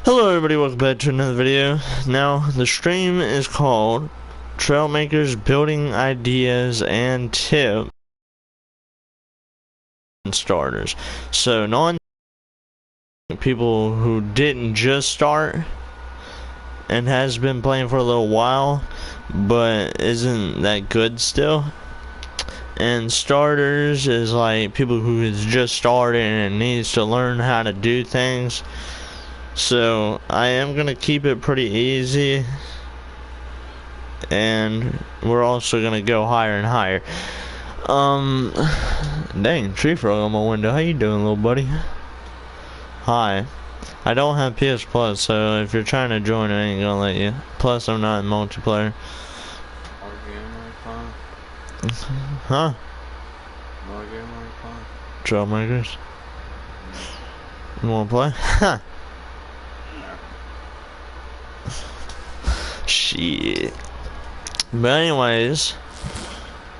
Hello everybody, welcome back to another video. Now, the stream is called Trailmakers Building Ideas and Tips and Starters. So, people who didn't just start and has been playing for a little while, but isn't that good still. And starters is like people who has just started and needs to learn how to do things. So I am gonna keep it pretty easy, and we're also gonna go higher and higher. Dang, tree frog on my window. How you doing, little buddy? Hi. I don't have PS Plus, so if you're trying to join, I ain't gonna let you. Plus, I'm not in multiplayer. Huh? Trailmakers. You wanna play? Huh. Shit. But anyways,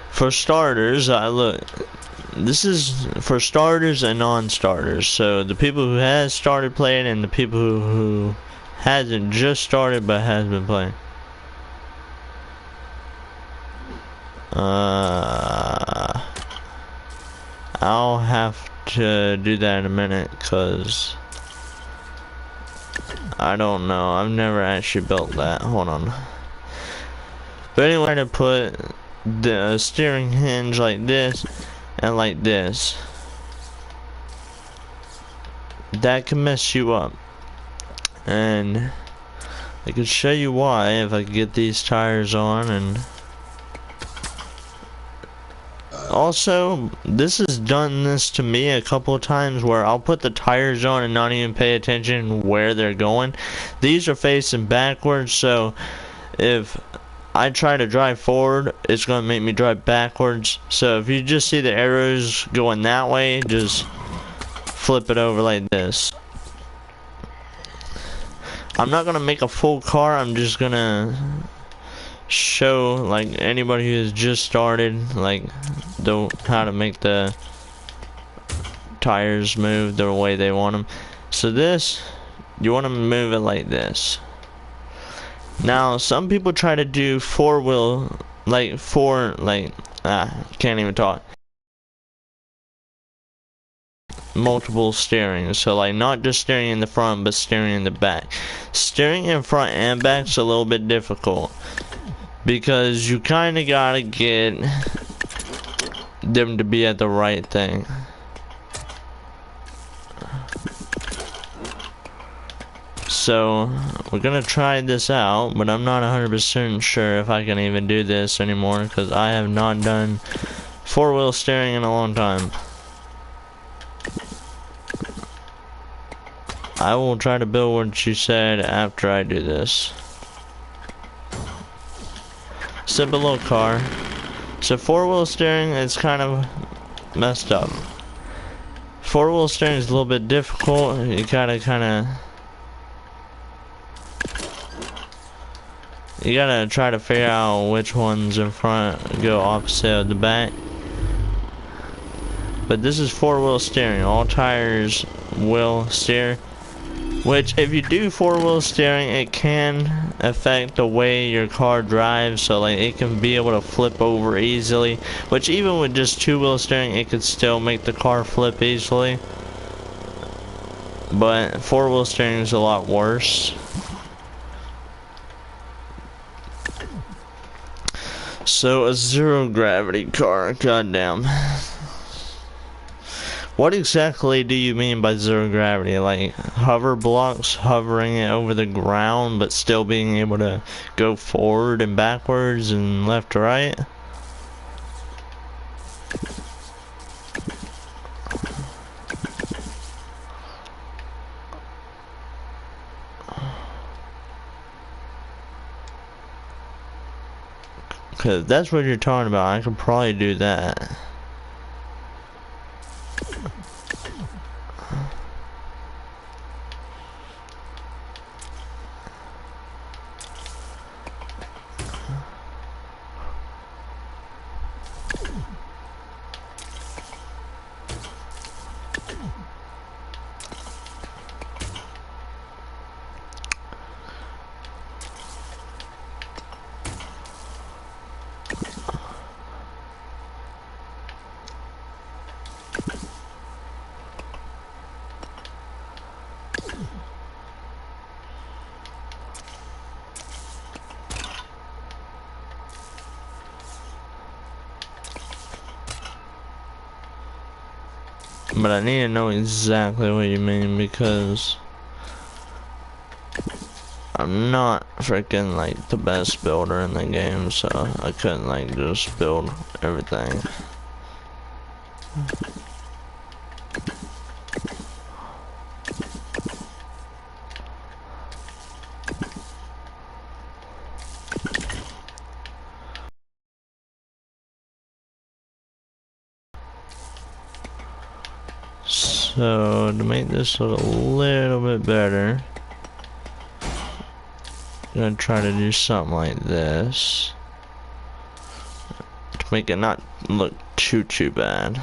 for starters, this is for starters and non-starters. So the people who has started playing and the people who hasn't just started but has been playing. I'll have to do that in a minute, cause I don't know. I've never actually built that. Hold on. But anyway, to put the steering hinge like this and like this, that can mess you up. And I could show you why if I could get these tires on. And also, this has done this to me a couple of times where I'll put the tires on and not even pay attention where they're going. These are facing backwards, so if I try to drive forward, it's going to make me drive backwards. So if you just see the arrows going that way, just flip it over like this. I'm not going to make a full car, I'm just going to show like anybody who has just started like how to make the tires move the way they want them. So this, you want to move it like this. Now some people try to do can't even talk, multiple steering. So like not just steering in the front but steering in the back. Steering in front and back's a little bit difficult, because you kind of gotta get them to be at the right thing. So we're gonna try this out, but I'm not 100% sure if I can even do this anymore, because I have not done four-wheel steering in a long time. I will try to build what you said after I do this. Simple little car. So four-wheel steering is kind of messed up. Four-wheel steering is a little bit difficult. You gotta try to figure out which ones in front go opposite of the back. But this is four-wheel steering. All tires will steer. Which, if you do four-wheel steering, it can affect the way your car drives. So like it can be able to flip over easily, which even with just two-wheel steering, it could still make the car flip easily. But four-wheel steering is a lot worse. So a zero gravity car, goddamn. What exactly do you mean by zero gravity? Like hover blocks, hovering it over the ground but still being able to go forward and backwards and left to right? Cause that's what you're talking about. I could probably do that. But I need to know exactly what you mean because I'm not freaking like the best builder in the game, so I couldn't like just build everything. So to make this look a little bit better, I'm gonna try to do something like this to make it not look too bad.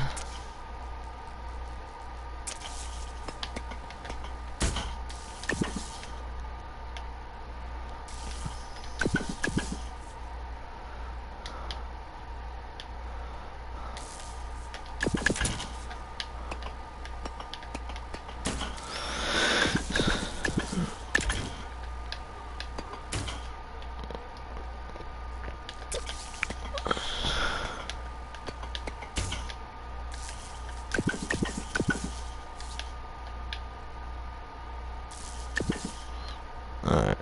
Alright.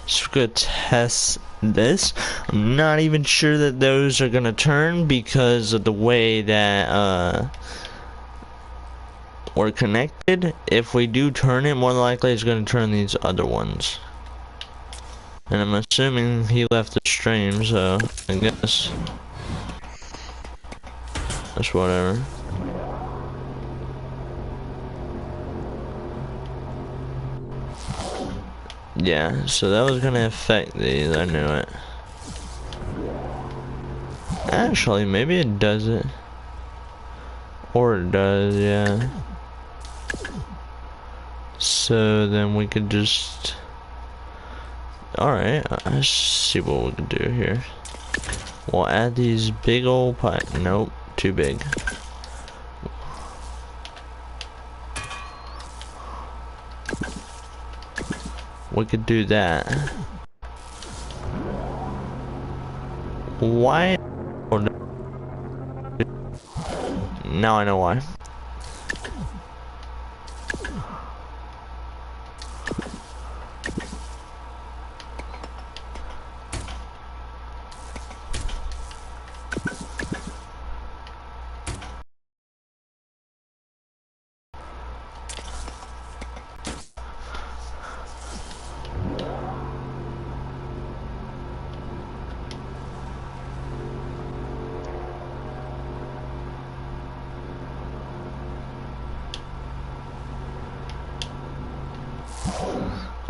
So we're gonna test this. I'm not even sure that those are gonna turn because of the way that we're connected. If we do turn it, more than likely it's gonna turn these other ones. And I'm assuming he left the stream, so I guess that's whatever. Yeah, so that was gonna affect these, I knew it. Actually, maybe it doesn't. Or it does, yeah. So then we could just... Alright, let's see what we can do here. We'll add these big old pipes. Nope, too big. We could do that. Why? Now I know why.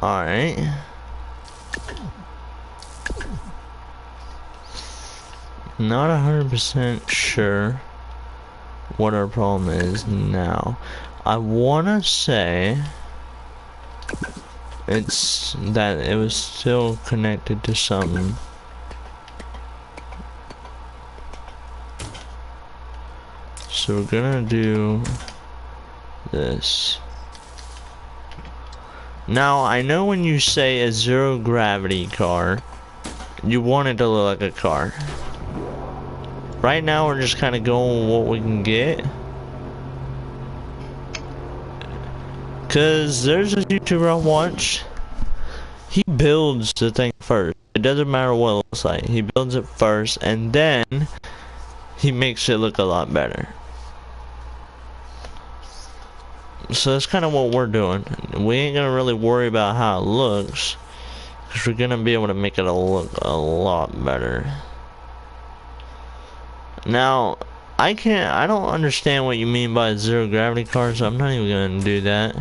Alright. Not 100% sure what our problem is now. I wanna say it's that it was still connected to something. So we're gonna do this. Now, I know when you say a zero gravity car, you want it to look like a car. Right now, we're just kind of going with what we can get. Cause there's a YouTuber I watch. He builds the thing first. It doesn't matter what it looks like. He builds it first, and then he makes it look a lot better. So that's kind of what we're doing. We ain't gonna really worry about how it looks, because we're gonna be able to make it look a lot better. Now, I don't understand what you mean by zero gravity car, so I'm not even gonna do that.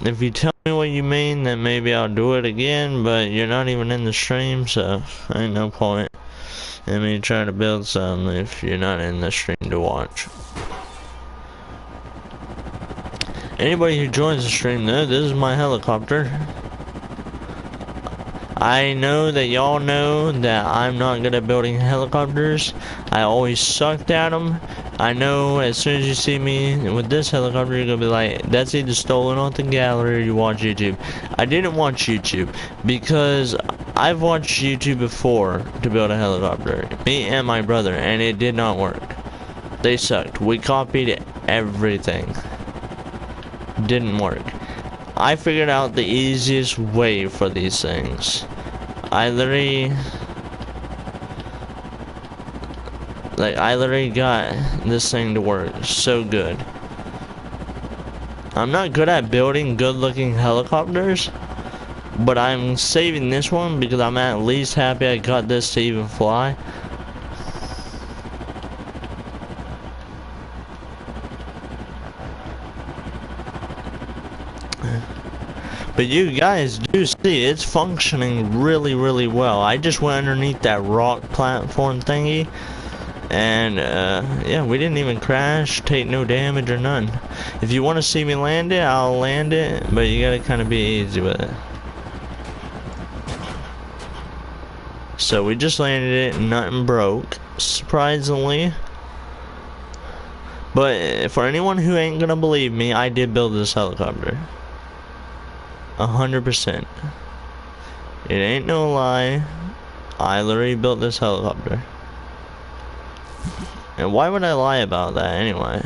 If you tell me what you mean, then maybe I'll do it again, but you're not even in the stream, so ain't no point in me trying to build something if you're not in the stream to watch. Anybody who joins the stream though, this is my helicopter. I know that y'all know that I'm not good at building helicopters. I always sucked at them. I know as soon as you see me with this helicopter, you're gonna be like, that's either stolen off the gallery or you watch YouTube. I didn't watch YouTube because I've watched YouTube before to build a helicopter. Me and my brother, and it did not work. They sucked. We copied everything. Didn't work. I figured out the easiest way for these things. I literally got this thing to work so good. I'm not good at building good looking helicopters, but I'm saving this one because I'm at least happy I got this to even fly. But you guys do see it's functioning really, really well. I just went underneath that rock platform thingy, and yeah, we didn't even crash, take no damage or none. If you want to see me land it, I'll land it, but you gotta kind of be easy with it. So we just landed it, nothing broke, surprisingly. But for anyone who ain't gonna believe me, I did build this helicopter. 100%. It ain't no lie. I literally built this helicopter. And why would I lie about that anyway?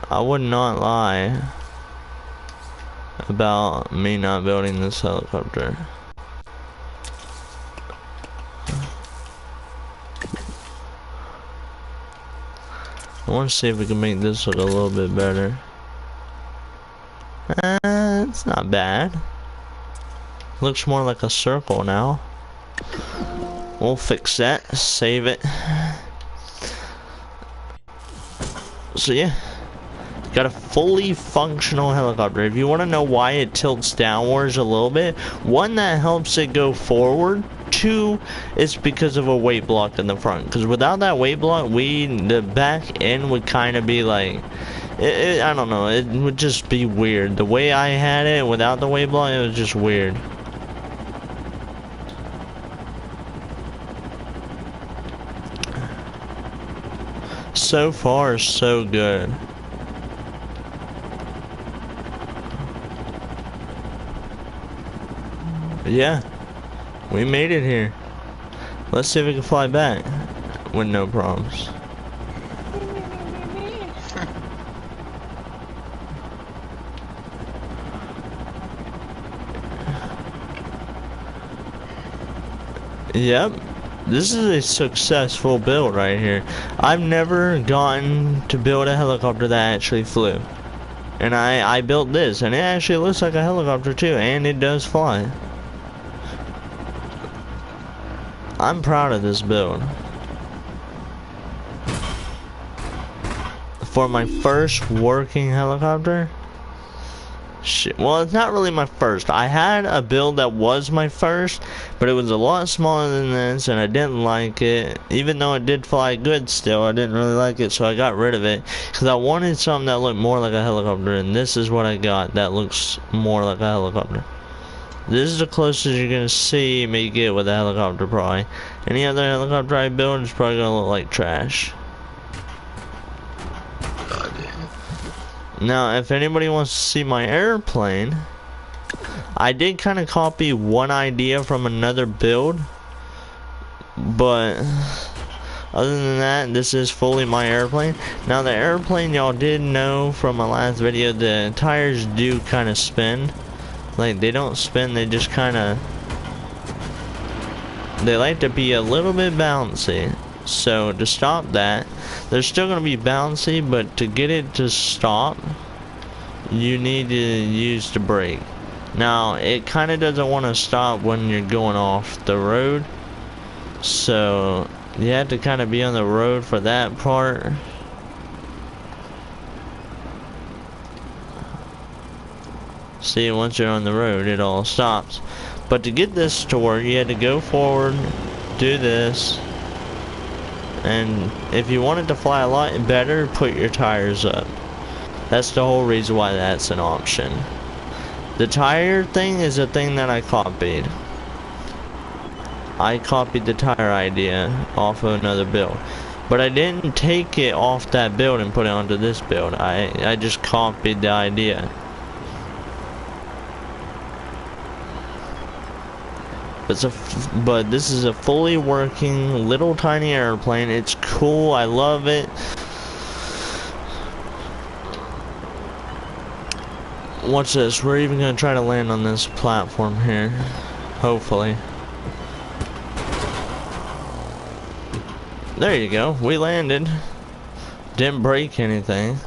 I would not lie about me not building this helicopter. I want to see if we can make this look a little bit better. It's not bad. Looks more like a circle now. We'll fix that. Save it. So yeah, got a fully functional helicopter. If you want to know why it tilts downwards a little bit, one, that helps it go forward. Two, it's because of a weight block in the front. Because without that weight block, the back end would kind of be like, I don't know, it would just be weird. The way I had it without the weight block, it was just weird. So far, so good. Yeah, we made it here. Let's see if we can fly back with no problems. Yep, this is a successful build right here. I've never gotten to build a helicopter that actually flew. And I built this, and it actually looks like a helicopter too, and it does fly. I'm proud of this build. For my first working helicopter, shit. Well, it's not really my first. I had a build that was my first, but it was a lot smaller than this, and I didn't like it. Even though it did fly good still, I didn't really like it, so I got rid of it. Because I wanted something that looked more like a helicopter, and this is what I got that looks more like a helicopter. This is the closest you're going to see me get with a helicopter, probably. Any other helicopter I build is probably going to look like trash. Now, if anybody wants to see my airplane, I did kind of copy one idea from another build, but other than that, this is fully my airplane. Now, the airplane, y'all did know from my last video, the tires do kind of spin. Like, they don't spin, they just kind of, they like to be a little bit bouncy. So to stop that, they're still going to be bouncy, but to get it to stop, you need to use the brake. Now, it kind of doesn't want to stop when you're going off the road, so you have to kind of be on the road for that part. See, once you're on the road, it all stops. But to get this to work, you had to go forward, do this. And if you wanted to fly a lot better, put your tires up. That's the whole reason why that's an option. The tire thing is a thing that I copied. I copied the tire idea off of another build. But I didn't take it off that build and put it onto this build. I just copied the idea. but this is a fully working little tiny airplane. It's cool. I love it. Watch this. We're even gonna try to land on this platform here. Hopefully. There you go. We landed. Didn't break anything.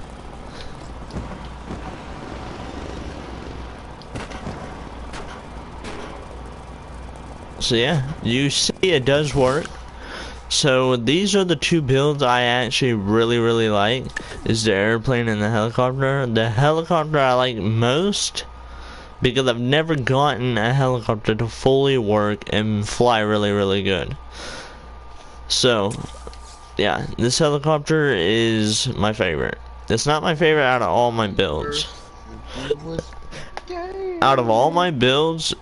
So yeah, you see it does work. So these are the two builds I actually really like, is the airplane and the helicopter. The helicopter I like most because I've never gotten a helicopter to fully work and fly really good. So yeah, this helicopter is my favorite. It's not my favorite out of all my builds. Out of all my builds,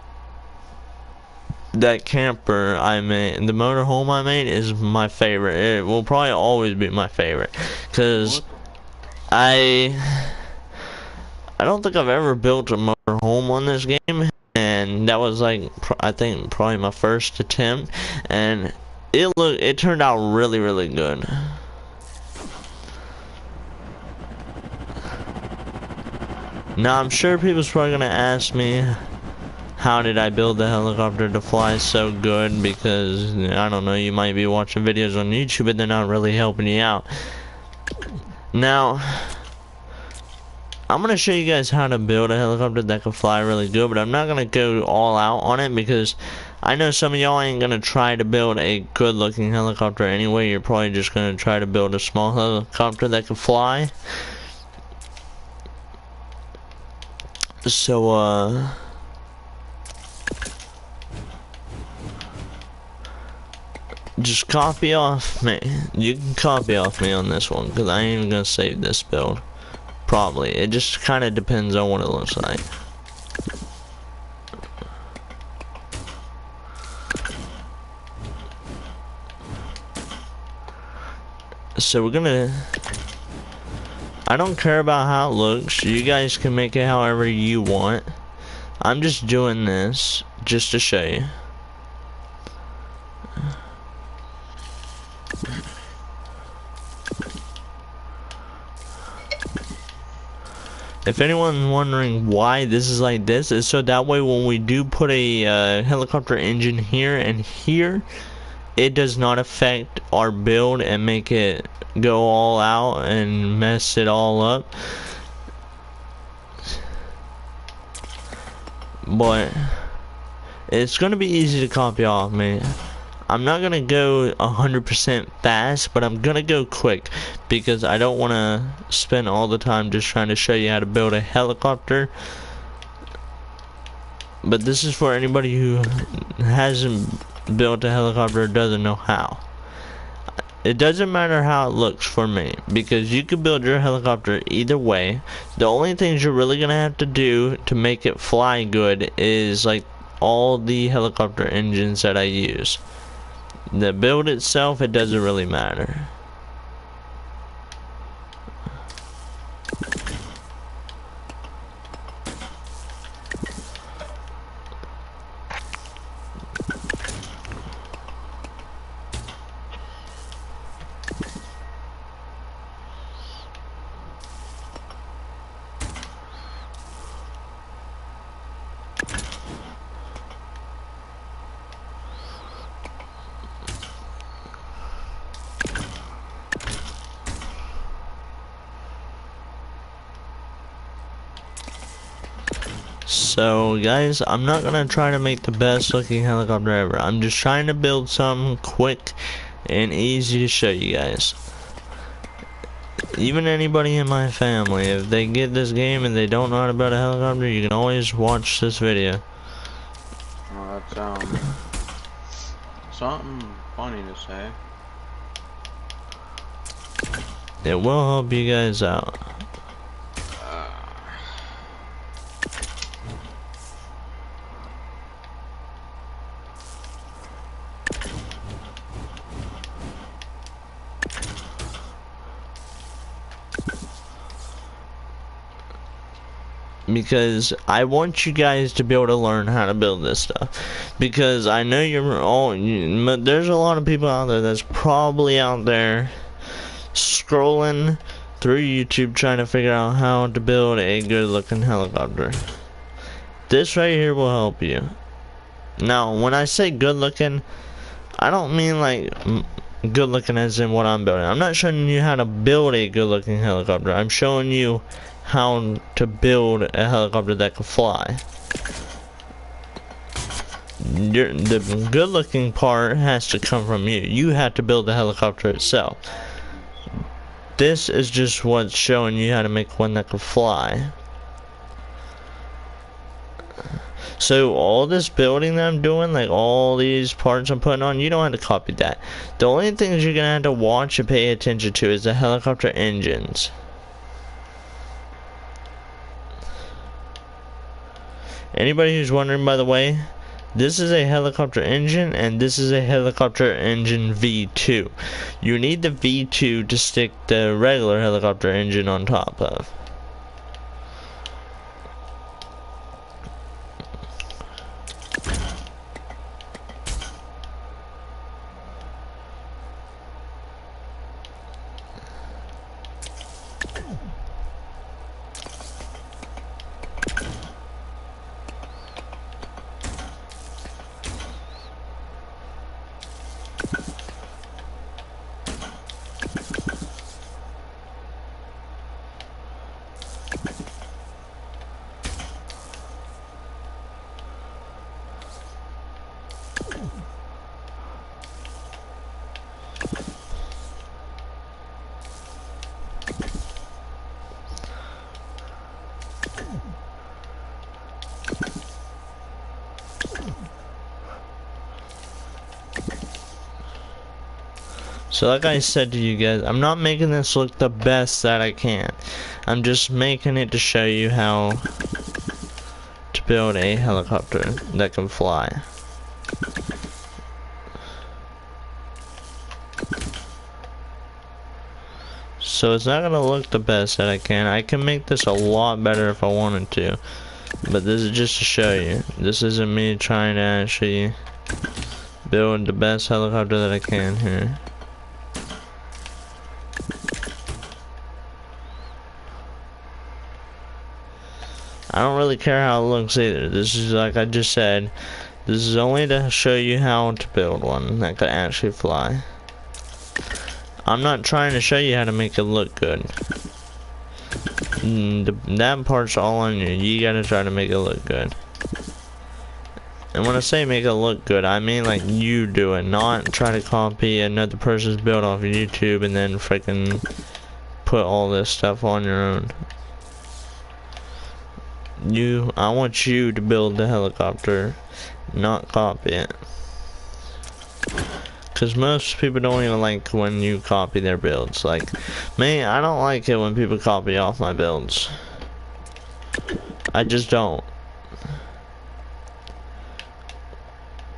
that camper I made, the motorhome I made, is my favorite. It will probably always be my favorite, cause I don't think I've ever built a motorhome on this game, and that was like I think probably my first attempt, and it turned out really good. Now I'm sure people's probably gonna ask me, how did I build the helicopter to fly so good? Because, I don't know, you might be watching videos on YouTube but they're not really helping you out. Now, I'm going to show you guys how to build a helicopter that can fly really good, but I'm not going to go all out on it because I know some of y'all ain't going to try to build a good looking helicopter anyway. You're probably just going to try to build a small helicopter that can fly. So, just copy off me. You can copy off me on this one, because I ain't even gonna save this build. Probably. It just kind of depends on what it looks like. So we're gonna... I don't care about how it looks. You guys can make it however you want. I'm just doing this just to show you. If anyone's wondering why this is like this, it's so that way when we do put a helicopter engine here and here, it does not affect our build and make it go all out and mess it all up. But it's gonna be easy to copy off me. I'm not gonna go 100% fast, but I'm gonna go quick because I don't want to spend all the time just trying to show you how to build a helicopter. But this is for anybody who hasn't built a helicopter or doesn't know how. It doesn't matter how it looks for me, because you can build your helicopter either way. The only things you're really gonna have to do to make it fly good is like all the helicopter engines that I use. The build itself, it doesn't really matter. So guys, I'm not gonna try to make the best looking helicopter ever. I'm just trying to build something quick and easy to show you guys. Even anybody in my family, if they get this game and they don't know how to build a helicopter, you can always watch this video. Well, that's something funny to say. It will help you guys out. because I want you guys to be able to learn how to build this stuff, because I know there's a lot of people out there that's probably out there scrolling through YouTube trying to figure out how to build a good looking helicopter. This right here will help you. Now when I say good looking, I don't mean like good looking as in what I'm building. I'm not showing you how to build a good looking helicopter. I'm showing you how to build a helicopter that can fly. The good looking part has to come from you. You have to build the helicopter itself. This is just what's showing you how to make one that can fly. So all this building that I'm doing, like all these parts I'm putting on, you don't have to copy that. The only things you're gonna have to watch and pay attention to is the helicopter engines. Anybody who's wondering, by the way, this is a helicopter engine and this is a helicopter engine V2. You need the V2 to stick the regular helicopter engine on top of. So like I said to you guys, I'm not making this look the best that I can. I'm just making it to show you how to build a helicopter that can fly. So it's not gonna look the best that I can. I can make this a lot better if I wanted to. But this is just to show you. This isn't me trying to actually build the best helicopter that I can here. I don't really care how it looks either. This is, like I just said, this is only to show you how to build one that could actually fly. I'm not trying to show you how to make it look good. That part's all on you. You gotta try to make it look good. And when I say make it look good, I mean like you do it, not try to copy another person's build off of YouTube and then freaking put all this stuff on your own. I want you to build the helicopter, not copy it. Cause most people don't even like when you copy their builds. Like me, I don't like it when people copy off my builds. I just don't.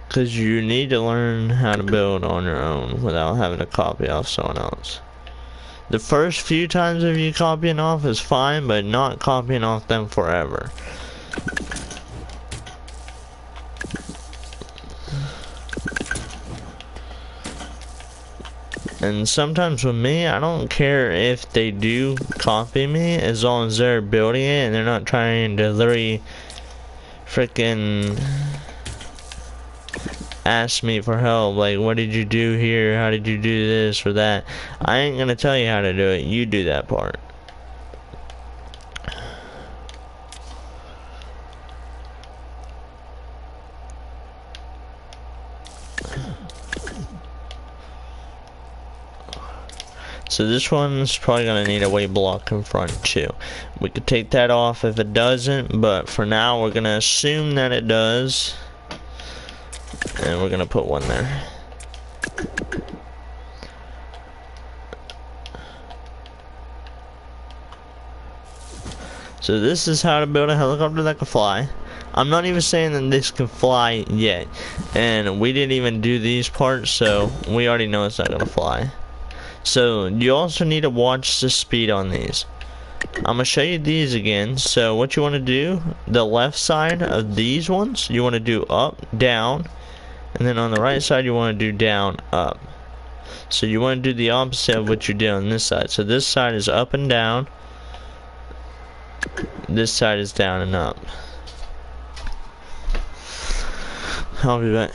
Cause you need to learn how to build on your own without having to copy off someone else. The first few times of you copying off is fine, but not copying off them forever. And sometimes with me, I don't care if they do copy me, as long as they're building it and they're not trying to literally freaking ask me for help, like what did you do here, how did you do this or that. I ain't gonna tell you how to do it, you do that part. So this one's probably gonna need a weight block in front too. We could take that off if it doesn't, but for now we're gonna assume that it does. And we're gonna put one there. So this is how to build a helicopter that can fly. I'm not even saying that this can fly yet. And we didn't even do these parts, so we already know it's not gonna fly. So you also need to watch the speed on these. I'm gonna show you these again. So what you want to do, the left side of these ones, you want to do up, down, and then on the right side you want to do down, up. So you want to do the opposite of what you're doing on this side. So this side is up and down, this side is down and up. I'll be back.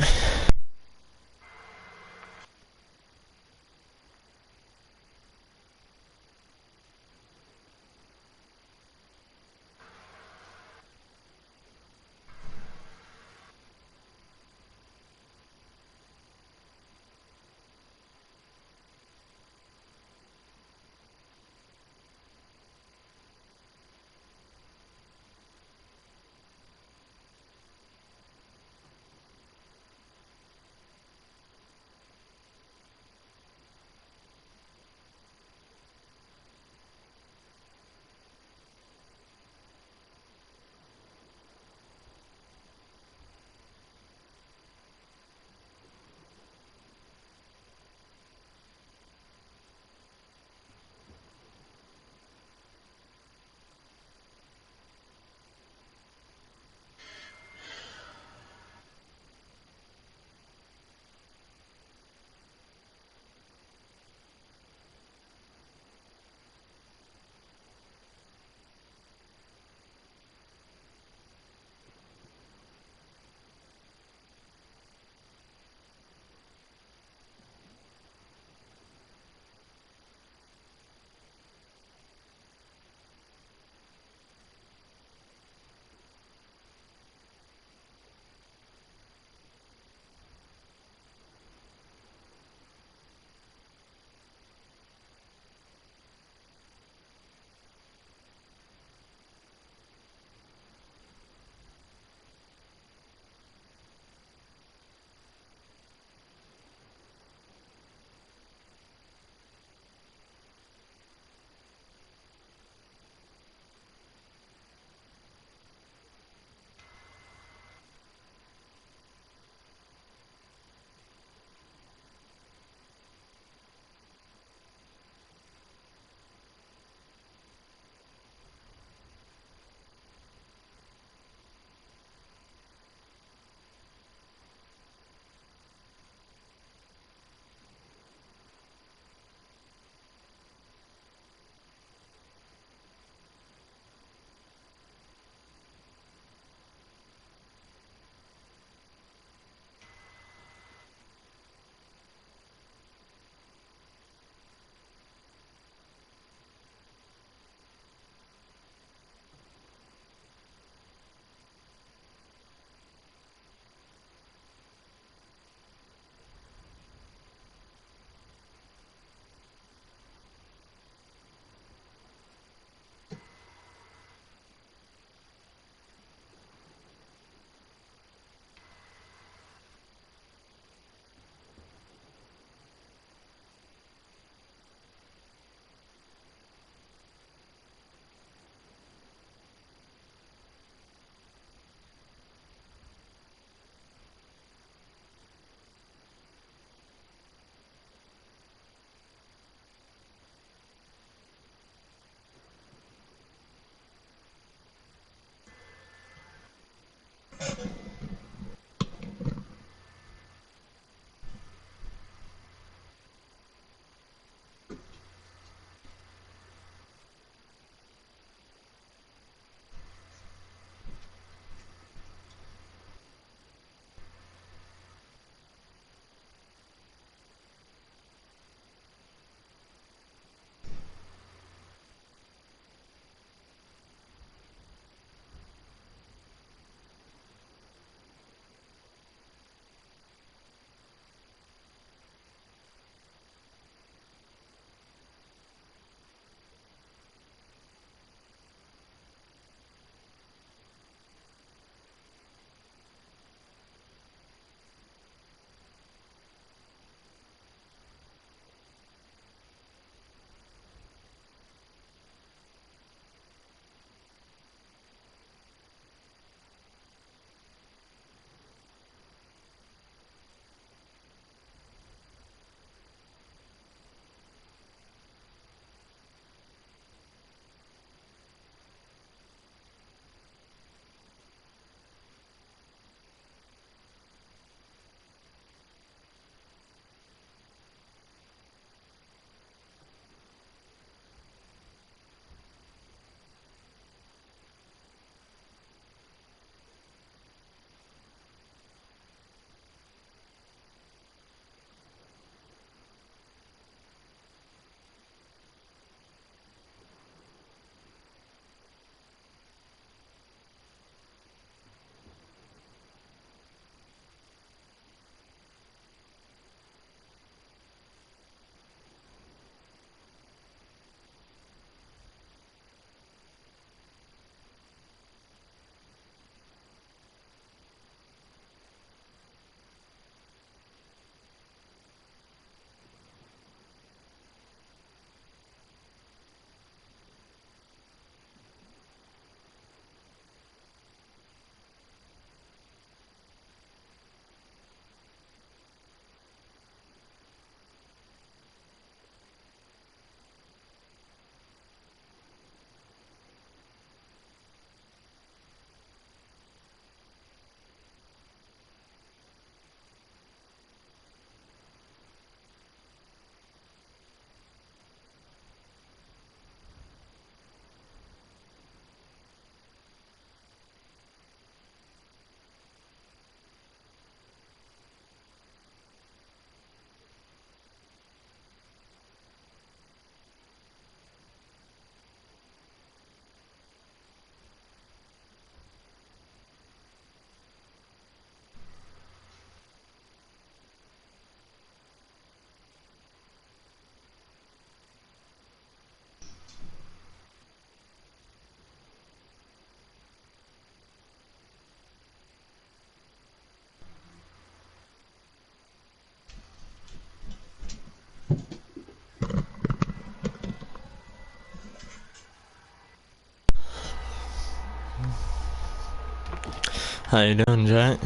How you doing, Jack?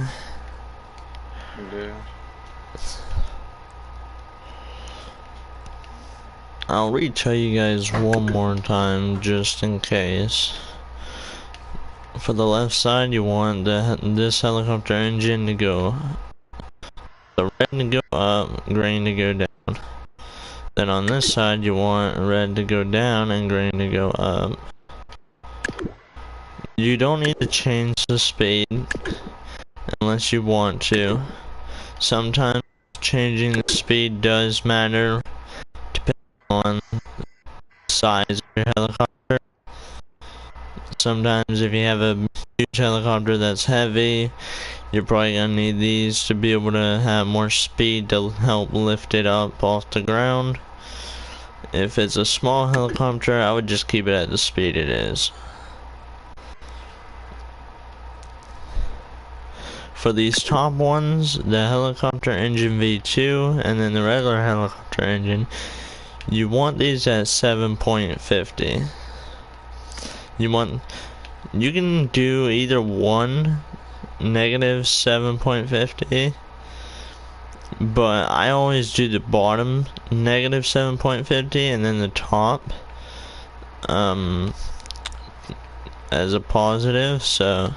Good. I'll retell you guys one more time just in case. For the left side, you want this helicopter engine to go the red to go up, green to go down. Then on this side, you want red to go down and green to go up. You don't need to change the speed unless you want to. Sometimes changing the speed does matter depending on the size of your helicopter. Sometimes if you have a huge helicopter that's heavy, you're probably gonna need these to be able to have more speed to help lift it up off the ground. If it's a small helicopter, I would just keep it at the speed it is. For these top ones, the helicopter engine V2 and then the regular helicopter engine, you want these at 7.50. You can do either one negative 7.50, but I always do the bottom negative 7.50 and then the top as a positive. So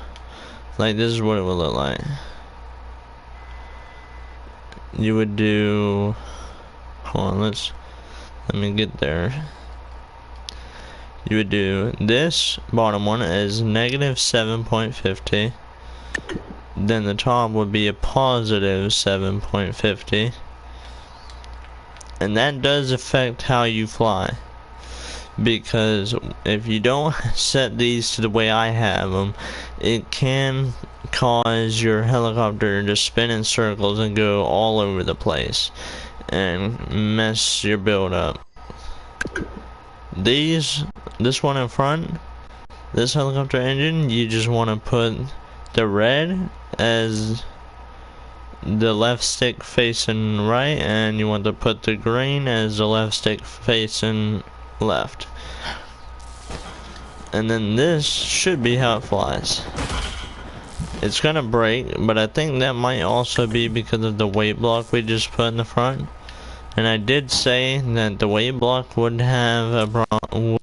like this is what it would look like. You would do, hold on, let me get there. You would do this bottom one as negative 7.50. Then the top would be a positive 7.50. And that does affect how you fly. Because if you don't set these to the way I have them, it can cause your helicopter to spin in circles and go all over the place and mess your build up. This one in front, this helicopter engine, you just want to put the red as the left stick facing right, and you want to put the green as the left stick facing left. And then this should be how it flies. It's gonna break, but I think that might also be because of the weight block we just put in the front. And I did say that the weight block would probably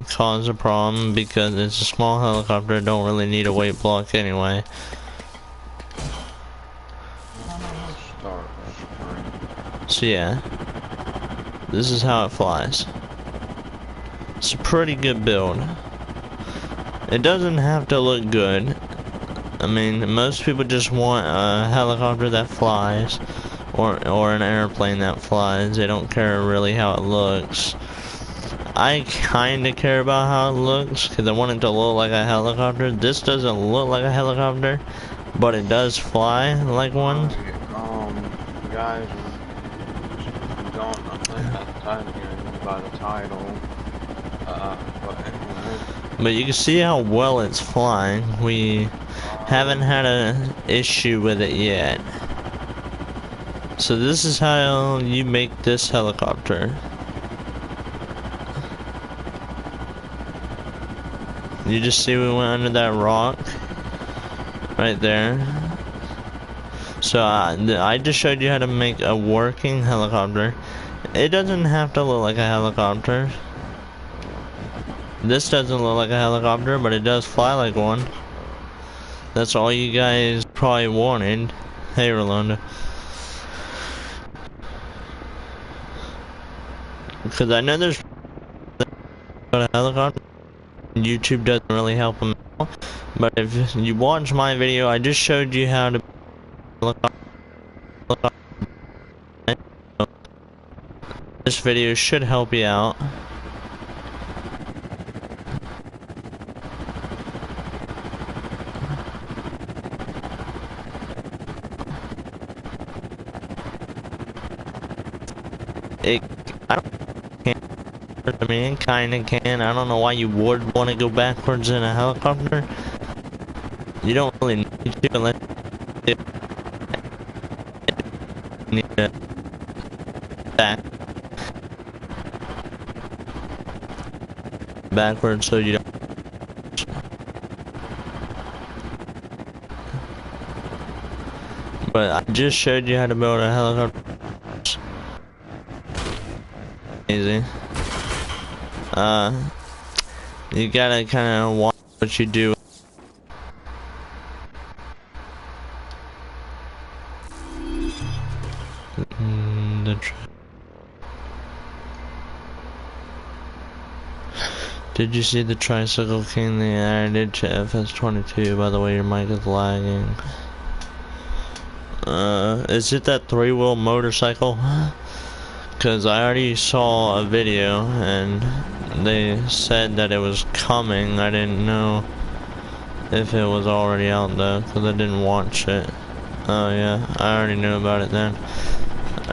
cause a problem because it's a small helicopter, don't really need a weight block anyway. So yeah, this is how it flies. It's a pretty good build. It doesn't have to look good. I mean, most people just want a helicopter that flies, or an airplane that flies. They don't care really how it looks. I kinda care about how it looks, because I want it to look like a helicopter. This doesn't look like a helicopter, but it does fly like one. Guys, don't think that title here by the title. But anyway. But you can see how well it's flying. We haven't had an issue with it yet. So this is how you make this helicopter. You just see we went under that rock right there. So I just showed you how to make a working helicopter. It doesn't have to look like a helicopter. This doesn't look like a helicopter, but it does fly like one. That's all you guys probably wanted. Hey, Rolanda. Because I know there's a helicopter. YouTube doesn't really help them out. But if you watch my video, I just showed you how to this video should help you out. I mean, it kinda can. I don't know why you would want to go backwards in a helicopter. You don't really need to unless you need to backwards so you don't. But I just showed you how to build a helicopter. Easy. You gotta kind of watch what you do. Did you see the tricycle king they added to FS22? By the way, your mic is lagging. Is it that 3-wheel motorcycle? Because I already saw a video and they said that it was coming. I didn't know if it was already out though, because I didn't watch it. Oh yeah, I already knew about it then.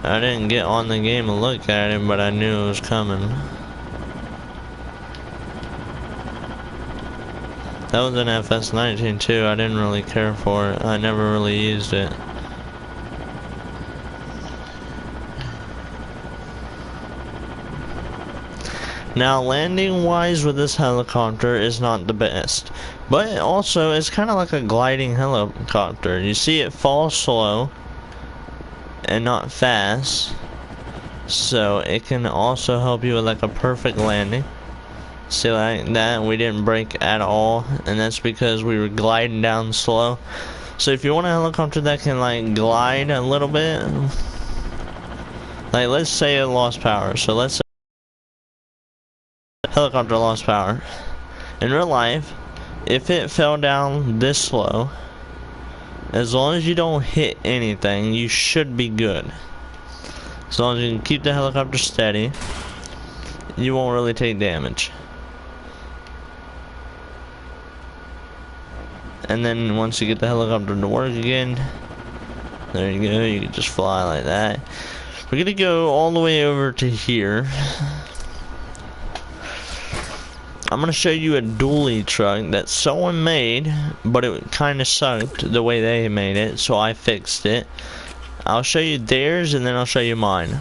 I didn't get on the game and look at it, but I knew it was coming. That was an FS19 too. I didn't really care for it. I never really used it. Now, landing wise with this helicopter is not the best, but also it's kind of like a gliding helicopter. You see it fall slow and not fast, so it can also help you with like a perfect landing. See, like that, we didn't break at all, and that's because we were gliding down slow. So if you want a helicopter that can like glide a little bit, like let's say it lost power, so let's say helicopter lost power. In real life, if it fell down this slow, as long as you don't hit anything, you should be good. As long as you can keep the helicopter steady, you won't really take damage. And then once you get the helicopter to work again, there you go, you can just fly like that. We're gonna go all the way over to here. I'm gonna show you a dually truck that someone made, but it kinda sucked the way they made it, so I fixed it. I'll show you theirs and then I'll show you mine.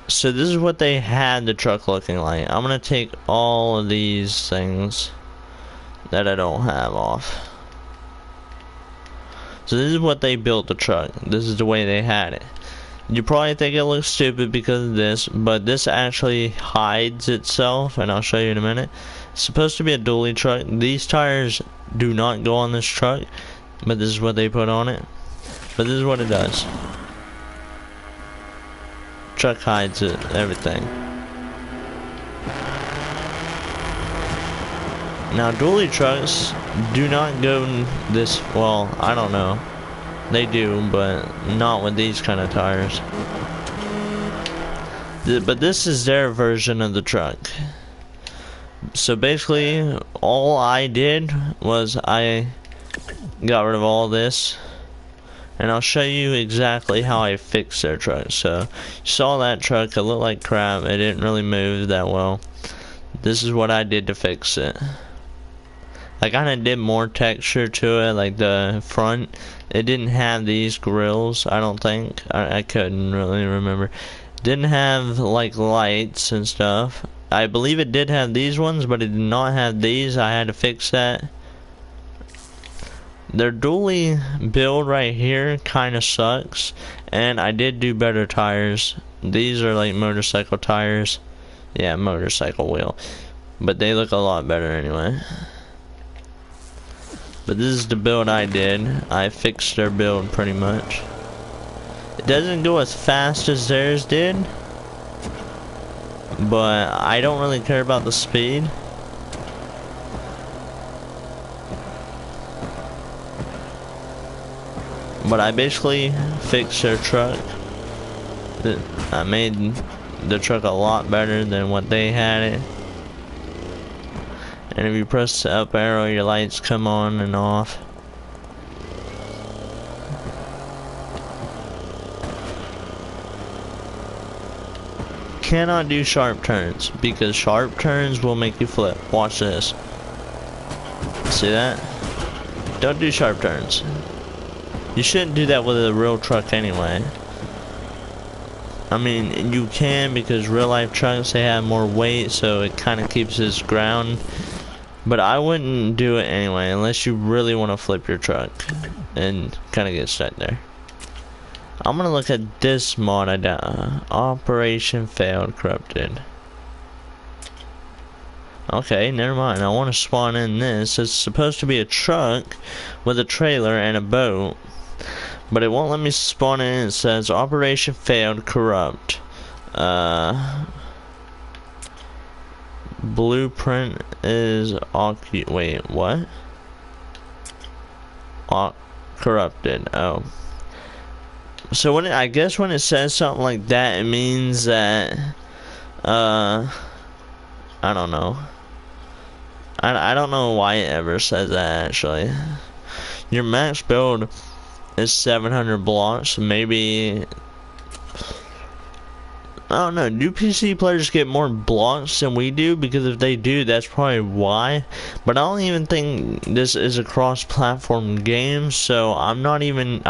So this is what they had the truck looking like. I'm gonna take all of these things that I don't have off. So this is what they built the truck. This is the way they had it. You probably think it looks stupid because of this, but this actually hides itself, and I'll show you in a minute. It's supposed to be a dually truck. These tires do not go on this truck, but this is what they put on it. But this is what it does. Truck hides it, everything. Now dually trucks do not go this, well, I don't know. They do, but not with these kind of tires. But this is their version of the truck. So basically, all I did was I got rid of all this. And I'll show you exactly how I fixed their truck. So, you saw that truck, it looked like crap. It didn't really move that well. This is what I did to fix it. I kinda did more texture to it, like the front. It didn't have these grills, I don't think. I couldn't really remember. Didn't have like lights and stuff. I believe it did have these ones, but it did not have these. I had to fix that. Their dually build right here kinda sucks. And I did do better tires. These are like motorcycle tires. Yeah, motorcycle wheel. But they look a lot better anyway. But this is the build I did. I fixed their build pretty much. It doesn't go as fast as theirs did, but I don't really care about the speed. But I basically fixed their truck. I made the truck a lot better than what they had it. And if you press the up arrow, your lights come on and off. Cannot do sharp turns, because sharp turns will make you flip. Watch this. See that? Don't do sharp turns. You shouldn't do that with a real truck anyway. I mean, you can, because real life trucks, they have more weight, so it kind of keeps its ground. But I wouldn't do it anyway unless you really want to flip your truck and kind of get stuck there. I'm gonna look at this mod I done. Operation failed, corrupted. Okay, never mind. I want to spawn in this. It's supposed to be a truck with a trailer and a boat, but it won't let me spawn in. It says Operation failed, corrupt. Blueprint is wait, what? Corrupted. Oh. So I guess when it says something like that, it means that I don't know. I don't know why it ever says that actually. Your max build is 700 blocks. Maybe I don't know. Do PC players get more blocks than we do? Because if they do, that's probably why. But I don't even think this is a cross-platform game, so I don't even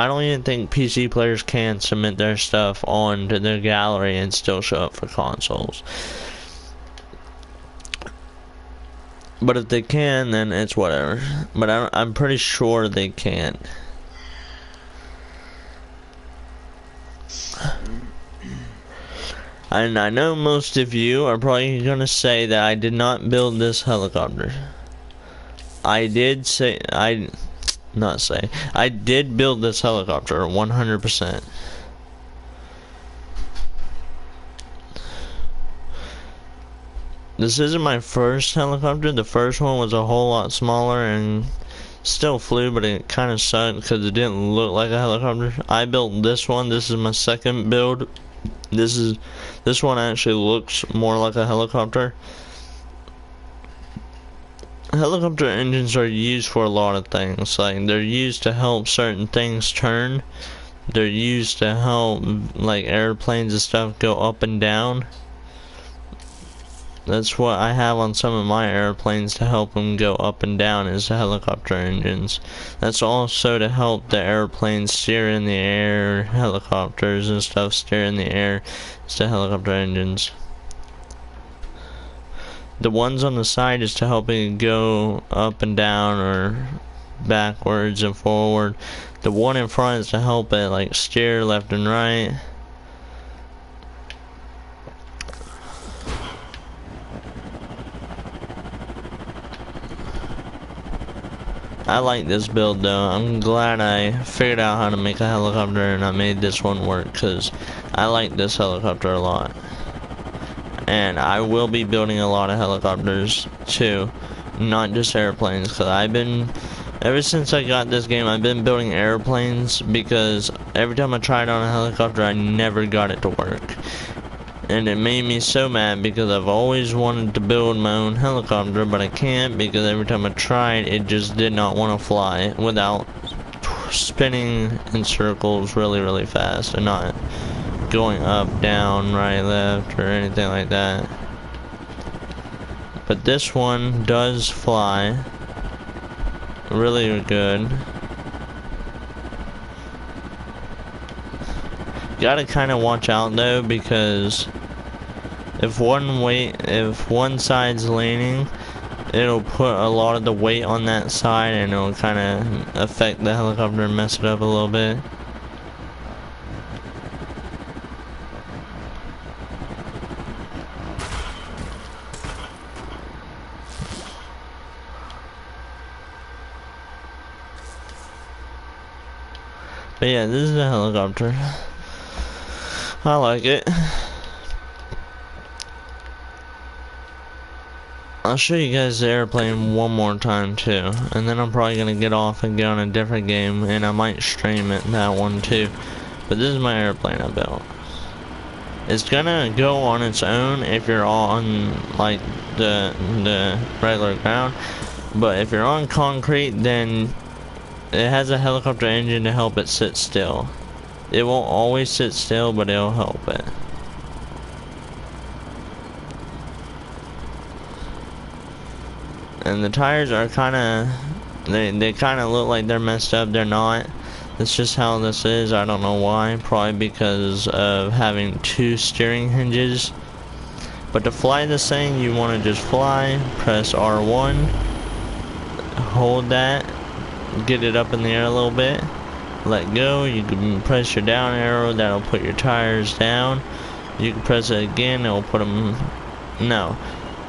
think PC players can submit their stuff onto their gallery and still show up for consoles. But if they can, then it's whatever. But I'm pretty sure they can't. And I know most of you are probably gonna say that I did not build this helicopter. I did build this helicopter 100%. This isn't my first helicopter. The first one was a whole lot smaller and still flew, but it kind of sucked because it didn't look like a helicopter. I built this one. This is my second build. This one actually looks more like a helicopter. Helicopter engines are used for a lot of things. Like, they're used to help certain things turn. They're used to help, like, airplanes and stuff go up and down. That's what I have on some of my airplanes to help them go up and down, is the helicopter engines. That's also to help the airplanes steer in the air, helicopters and stuff steer in the air. It's the helicopter engines. The ones on the side is to help it go up and down or backwards and forward. The one in front is to help it like steer left and right. I like this build though. I'm glad I figured out how to make a helicopter and I made this one work, because I like this helicopter a lot. And I will be building a lot of helicopters too, not just airplanes, because ever since I got this game, I've been building airplanes, because every time I tried on a helicopter, I never got it to work. And it made me so mad, because I've always wanted to build my own helicopter, but I can't, because every time I tried, it just did not want to fly without spinning in circles really, really fast and not going up, down, right, left, or anything like that. But this one does fly really good. Gotta kind of watch out though, because if one side's leaning, it'll put a lot of the weight on that side and it'll kind of affect the helicopter and mess it up a little bit. But yeah, this is a helicopter. I like it. I'll show you guys the airplane one more time too, and then I'm probably gonna get off and get on a different game, and I might stream it, that one too. But this is my airplane I built. It's gonna go on its own if you're on like the regular ground, but if you're on concrete, then it has a helicopter engine to help it sit still. It won't always sit still, but it'll help it. And the tires are they kind of look like they're messed up. They're not. That's just how this is. I don't know why. Probably because of having two steering hinges. But to fly this thing, you want to just fly, press R1, hold that, get it up in the air a little bit, let go. You can press your down arrow, that'll put your tires down. You can press it again, it'll put them, no.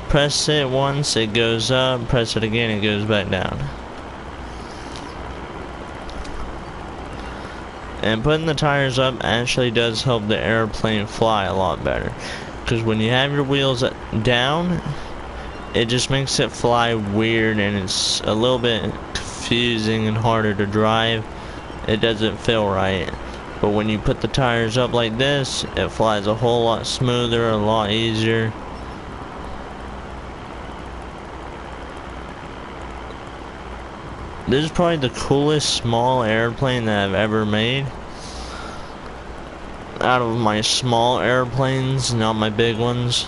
Press it once, it goes up, press it again, it goes back down. And putting the tires up actually does help the airplane fly a lot better. Because when you have your wheels down, it just makes it fly weird and it's a little bit confusing and harder to drive. It doesn't feel right. But when you put the tires up like this, it flies a whole lot smoother, a lot easier. This is probably the coolest small airplane that I've ever made. Out of my small airplanes, not my big ones.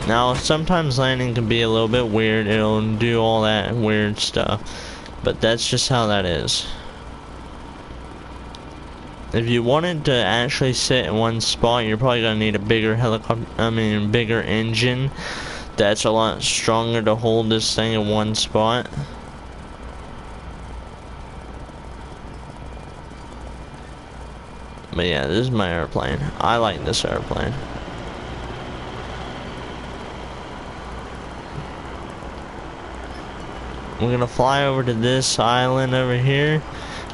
Now, sometimes landing can be a little bit weird. It'll do all that weird stuff. But that's just how that is. If you wanted to actually sit in one spot, you're probably gonna need a bigger bigger engine. That's a lot stronger to hold this thing in one spot. But yeah, this is my airplane. I like this airplane. We're gonna fly over to this island over here.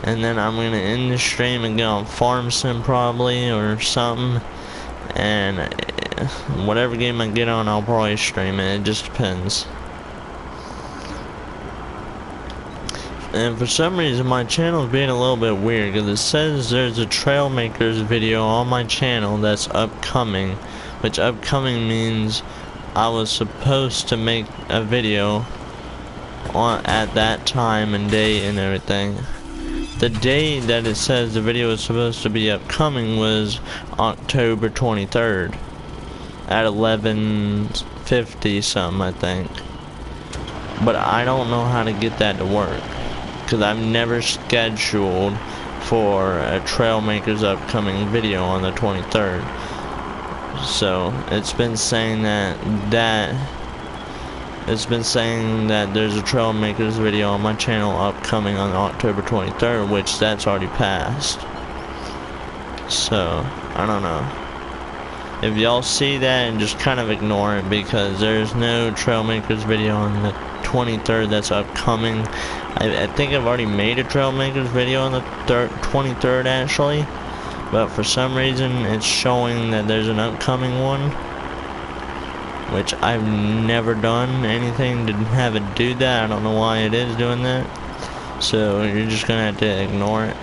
And then I'm gonna end the stream and go on Farm Sim probably or something, and whatever game I get on, I'll probably stream it. It just depends. And for some reason, my channel is being a little bit weird because it says there's a Trailmakers video on my channel that's upcoming, which upcoming means I was supposed to make a video on at that time and date and everything. The day that it says the video is supposed to be upcoming was October 23rd at 11:50 something, I think. But I don't know how to get that to work because I've never scheduled for a Trailmakers upcoming video on the 23rd. So it's been saying that there's a Trailmakers video on my channel upcoming on October 23rd, which that's already passed. So, I don't know. If y'all see that, and just kind of ignore it because there's no Trailmakers video on the 23rd that's upcoming. I think I've already made a Trailmakers video on the 23rd actually, but for some reason it's showing that there's an upcoming one, which I've never done anything to have it do that. I don't know why it is doing that. So you're just gonna have to ignore it.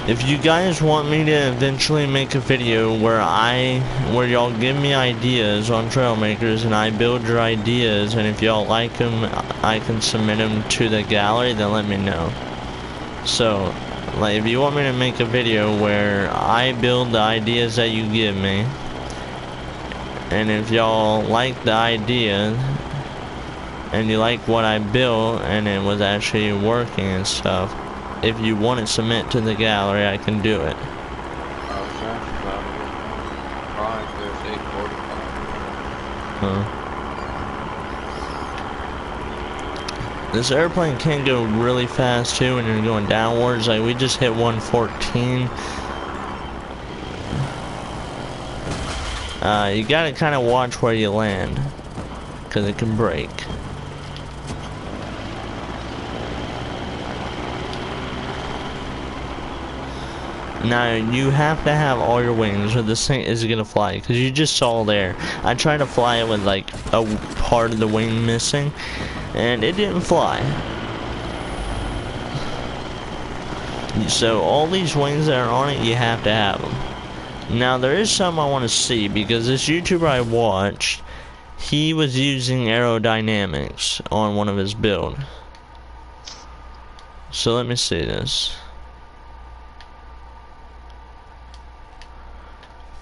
If you guys want me to eventually make a video where y'all give me ideas on Trailmakers and I build your ideas, and if y'all like them, I can submit them to the gallery, then let me know. So, like, if you want me to make a video where I build the ideas that you give me, and if y'all like the idea and you like what I built and it was actually working and stuff, if you want to submit to the gallery, I can do it. This airplane can go really fast too when you're going downwards. Like, we just hit 114. You gotta kind of watch where you land, because it can break. Now, you have to have all your wings or this thing isn't gonna fly, because you just saw there. I tried to fly it with like a part of the wing missing, and it didn't fly. So all these wings that are on it, you have to have them. Now, there is something I want to see, because this YouTuber I watched, he was using aerodynamics on one of his builds. So let me see this.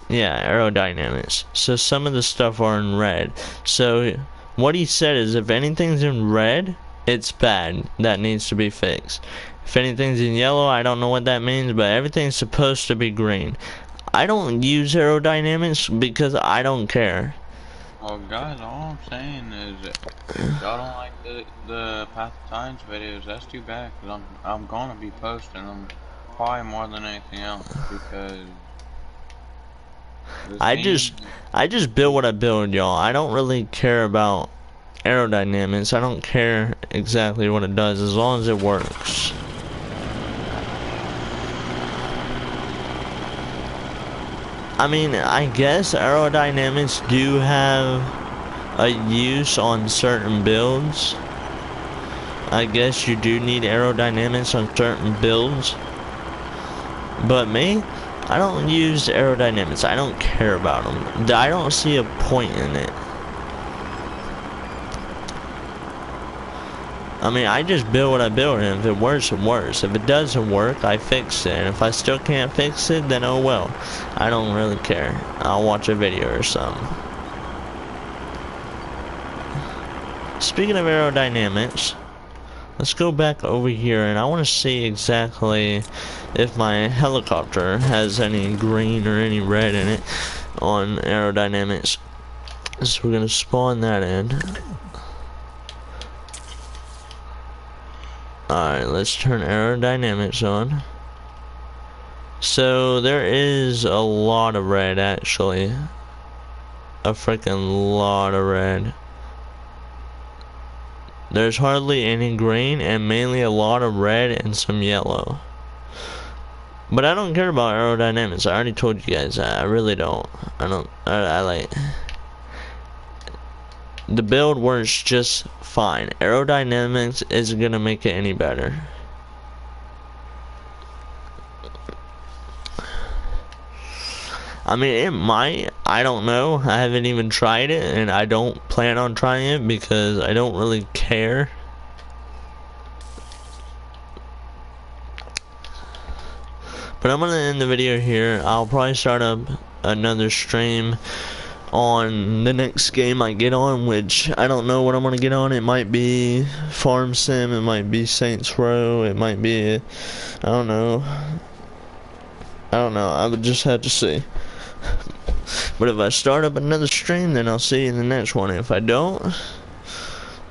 Yeah, aerodynamics. So some of the stuff are in red. So what he said is if anything's in red, it's bad. That needs to be fixed. If anything's in yellow, I don't know what that means, but everything's supposed to be green. I don't use aerodynamics because I don't care. Well, guys, all I'm saying is, if y'all don't like the Path of Titans videos, that's too bad. Cause I'm gonna be posting them probably more than anything else because I just build what I build, y'all. I don't really care about aerodynamics. I don't care exactly what it does as long as it works. I mean, I guess aerodynamics do have a use on certain builds. I guess you do need aerodynamics on certain builds. But me, I don't use aerodynamics. I don't care about them. I don't see a point in it. I mean, I just build what I build, and if it works, it works. If it doesn't work, I fix it. And if I still can't fix it, then oh well. I don't really care. I'll watch a video or something. Speaking of aerodynamics, let's go back over here, and I want to see exactly if my helicopter has any green or any red in it on aerodynamics. So we're going to spawn that in. Alright, let's turn aerodynamics on. So there is a lot of red, actually. A freaking lot of red. There's hardly any green and mainly a lot of red and some yellow. But I don't care about aerodynamics. I already told you guys that. I really don't. I like... The build works just fine. Aerodynamics isn't gonna make it any better. I mean, it might. I don't know. I haven't even tried it, and I don't plan on trying it because I don't really care. But I'm gonna end the video here. I'll probably start up another stream on the next game I get on, which I don't know what I'm gonna get on. It might be Farm Sim, it might be Saints Row, it might be, I don't know. I would just have to see. But if I start up another stream, then I'll see you in the next one. If I don't,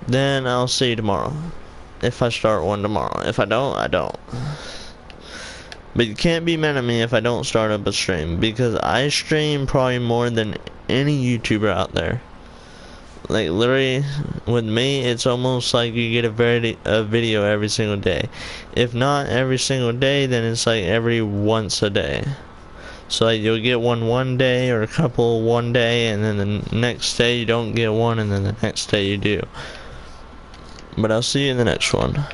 then I'll see you tomorrow. If I start one tomorrow. If I don't, I don't. But you can't be mad at me if I don't start up a stream, because I stream probably more than any YouTuber out there. Like, literally, with me, it's almost like you get a video every single day. If not every single day, then it's like every once a day. So like, you'll get one day, or a couple one day, and then the next day you don't get one, and then the next day you do. But I'll see you in the next one.